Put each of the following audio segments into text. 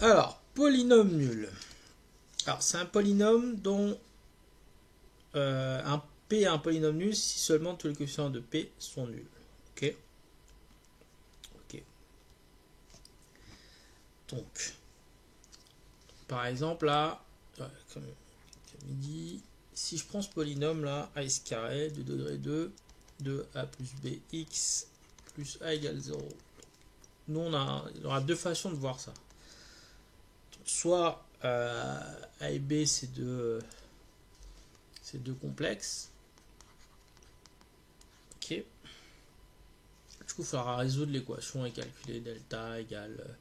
Alors, polynôme nul. Alors, c'est un polynôme dont un P est un polynôme nul si seulement tous les coefficients de P sont nuls. Ok. Ok. Donc, par exemple, là, comme il dit, si je prends ce polynôme là, ax carré, 2 degré 2, 2a plus bx plus a égale 0. Nous, on aura deux façons de voir ça. Soit a et b, c'est deux complexes. Ok. Du coup, il faudra résoudre l'équation et calculer delta égale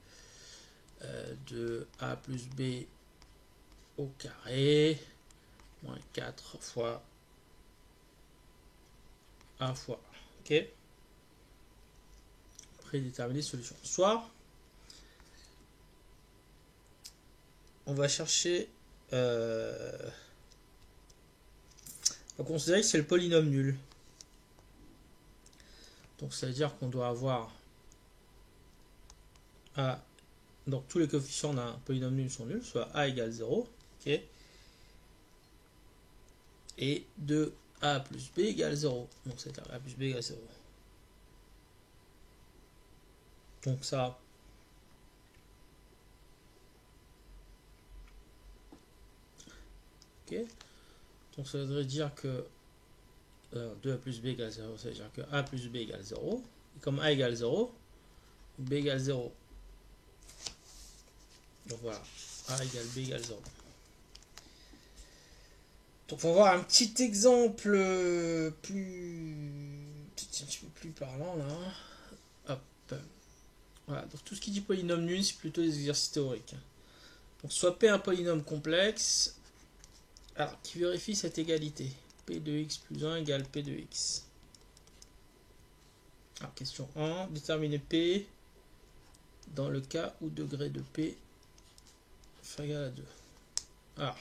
2a plus b au carré moins 4 fois a fois. Ok. Prédéterminer solution. Soit on va chercher on va considérer que c'est le polynôme nul. Donc ça veut dire qu'on doit avoir a, donc tous les coefficients d'un polynôme nul sont nuls, soit a égale 0, ok, et 2a plus b égale 0. Donc c'est a plus b égale 0. Donc ça, ok, donc ça voudrait dire que 2a plus b égale 0, ça veut dire que a plus b égale 0. Et comme a égale 0, b égale 0. Donc voilà, a égale b égale 0. Donc on va voir un petit exemple un petit peu plus parlant là. Hop. Voilà, donc tout ce qui dit polynôme nul, c'est plutôt des exercices théoriques. Donc soit P un polynôme complexe, alors qui vérifie cette égalité. P de x plus 1 égale P de x. Alors question 1, déterminer P dans le cas où degré de P est égal à 2. Alors,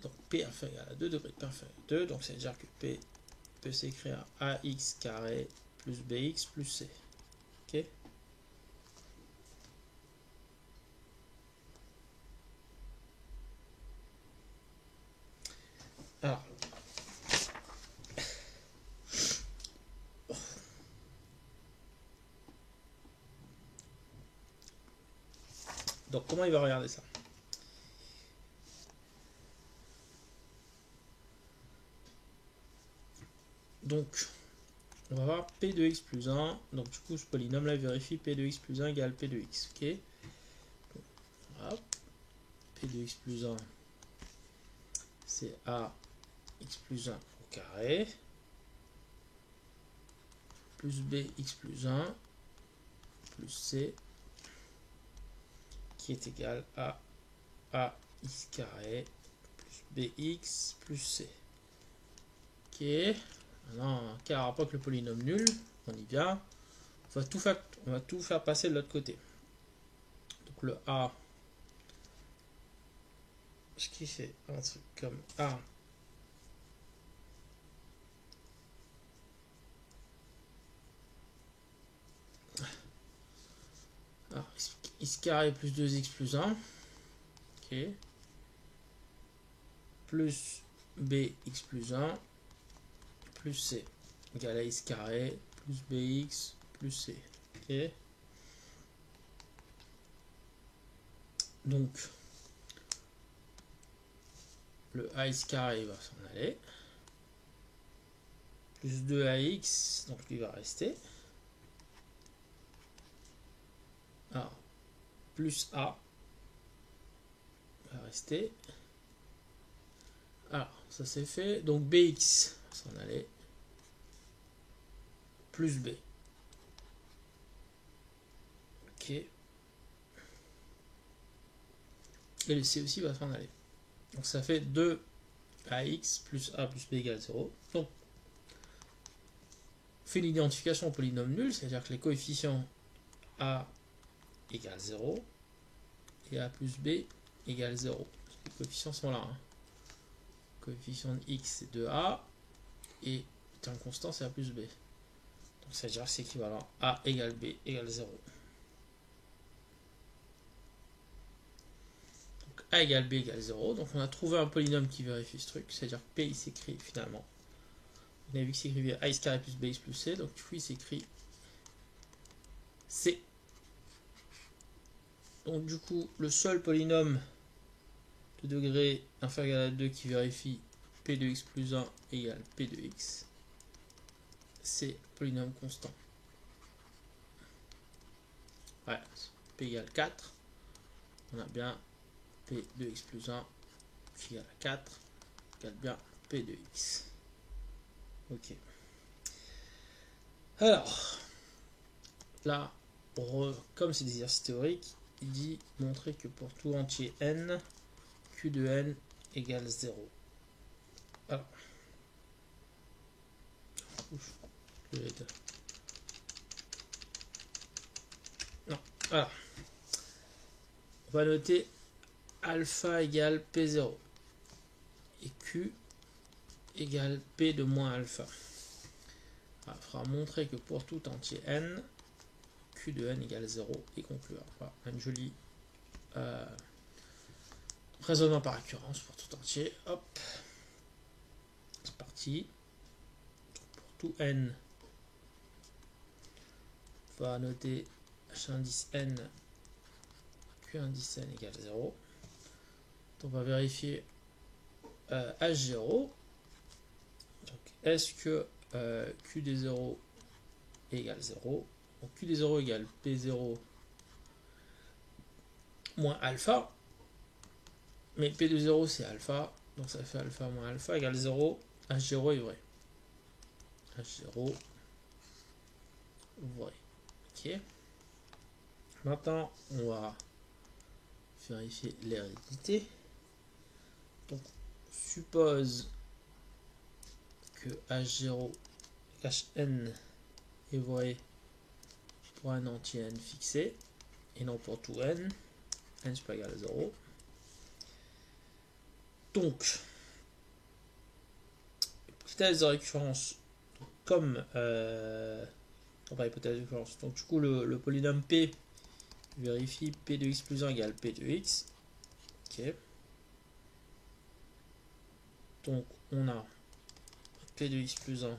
donc P est égal à 2, degré de P inférieur à 2, donc ça veut dire que P peut s'écrire ax carré plus bx plus c. Ok. Alors, donc comment il va regarder ça? Donc, on va voir P de x plus 1. Donc, du coup, ce polynôme là vérifie P de x plus 1 égale P de x. Ok. Voilà. P de x plus 1, c'est a x plus 1 au carré plus b x plus 1 plus c qui est égal à x carré plus bx plus c. Ok. Maintenant, quel rapport avec le polynôme nul? On y vient. On va tout faire passer de l'autre côté. Donc le a, ce qui fait un truc comme a alors, x carré plus 2x plus 1, ok, plus bx plus 1 plus c égale à x carré plus bx plus c. Ok. Donc le ax carré va s'en aller, plus 2ax, donc il va rester. Alors, plus a va rester. Alors, ça c'est fait. Donc bx va s'en aller. Plus b. Ok. Et le c aussi va s'en aller. Donc ça fait 2ax plus a plus b égale 0. Donc, on fait l'identification au polynôme nul, c'est-à-dire que les coefficients a égale 0 et a plus b égale 0. Les coefficients sont là. Hein. Le coefficient de x c'est 2a et temps constant c'est a plus b. Donc ça veut dire que c'est équivalent a égale b égale 0. A égale B égale 0. Donc on a trouvé un polynôme qui vérifie ce truc. C'est-à-dire que P il s'écrit finalement. On a vu que s'écrivait AX carré plus BX plus C. Donc du coup il s'écrit C. Donc du coup le seul polynôme de degré inférieur à 2 qui vérifie P de x plus 1 égale P de x, c'est polynôme constant. Ouais, P égale 4. On a bien P de x plus 1 qui égale 4 égale bien P de x. Ok. Alors, là, comme c'est des exercices théoriques, il dit montrer que pour tout entier n, Q de n égale 0. Alors, non, alors, on va noter alpha égale P0 et Q égale P de moins alpha. Il faudra montrer que pour tout entier n, Q de n égale 0 et conclure. Voilà, un joli raisonnement par récurrence pour tout entier. Hop, c'est parti. Pour tout n, on va noter h indice n, Q indice n égale 0. Donc on va vérifier H0. Est-ce que Q des 0 égale 0? Donc Q des 0 égale P0 moins alpha. Mais P de 0 c'est alpha. Donc ça fait alpha moins alpha égale 0. H0 est vrai. H0 vrai. Ok. Maintenant on va vérifier l'hérédité. Donc suppose que H0 Hn est vrai pour un entier n fixé et non pour tout n supérieur égal à 0. Donc hypothèse de récurrence, comme on va hypothèse de récurrence, donc du coup le polynôme P vérifie P de x plus 1 égale P de x. Ok. Donc on a P de x plus 1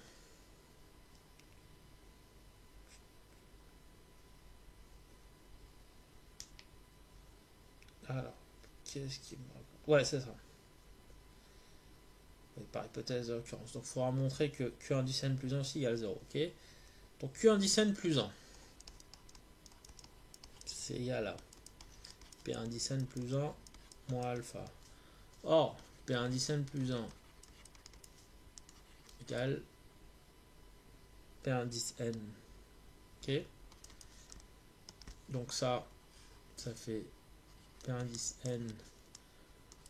alors qu'est-ce qui me raconte? Ouais, c'est ça. Par hypothèse de récurrence. Donc il faudra montrer que Q indice n plus 1 aussi égale 0. Ok. Donc Q indice n plus 1 c'est égal à P indice n plus 1 moins alpha. Or, P indice n plus 1 égale P indice n. Ok. Donc ça fait P indice n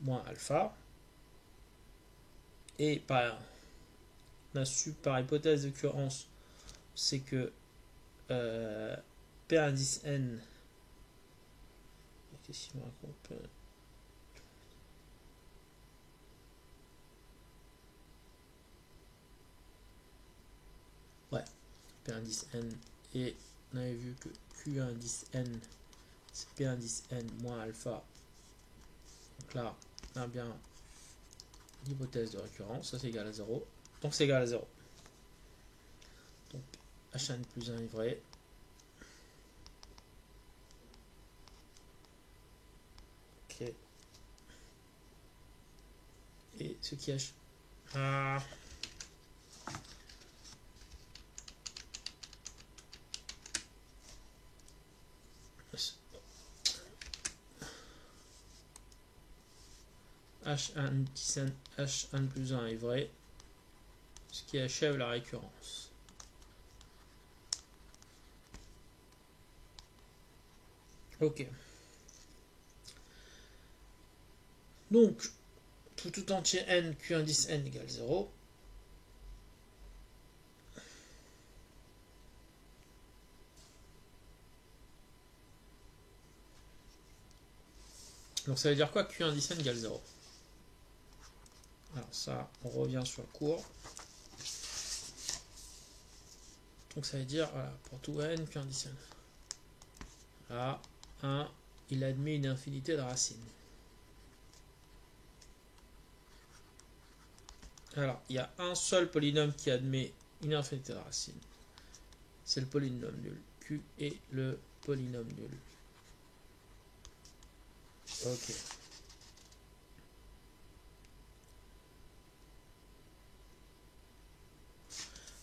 moins alpha. Et on a su par hypothèse d'occurrence, c'est que P indice n. Qu'est-ce qu'il me raconte? Ouais, P indice n. Et on avait vu que Q indice n, c'est P indice n moins alpha. Donc là, on a bien l'hypothèse de récurrence, ça c'est égal à 0. Donc c'est égal à 0. Donc Hn plus 1 est vrai. Ok. Et ce qui H. Ah. Hn plus 1 est vrai, ce qui achève la récurrence. Ok. Donc, pour tout entier n, Q indice n égale 0. Donc ça veut dire quoi Q indice n égale 0? Alors ça, on revient sur le cours. Donc ça veut dire, voilà, pour tout n, Q indice n. Là, 1, il admet une infinité de racines. Alors, il y a un seul polynôme qui admet une infinité de racines. C'est le polynôme nul. Q est le polynôme nul. Ok.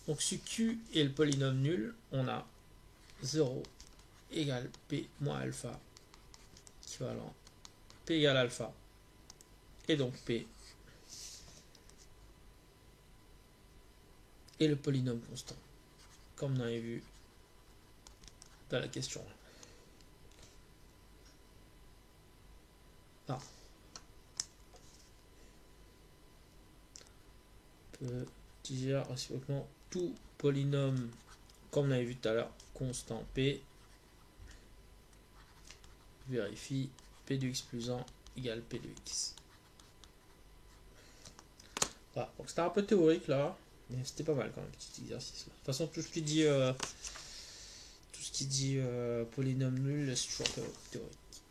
Donc si Q est le polynôme nul, on a 0 égale P moins alpha équivalent P égale alpha. Et donc P est le polynôme constant, comme on avait vu dans la question. Ah. On peut dire réciproquement tout polynôme, comme on avait vu tout à l'heure, constant P, vérifie P de x plus 1 égale P de x. Voilà, donc c'était un peu théorique là, mais c'était pas mal quand même, petit exercice là. De toute façon, tout ce qui dit polynôme nul, c'est toujours un peu théorique.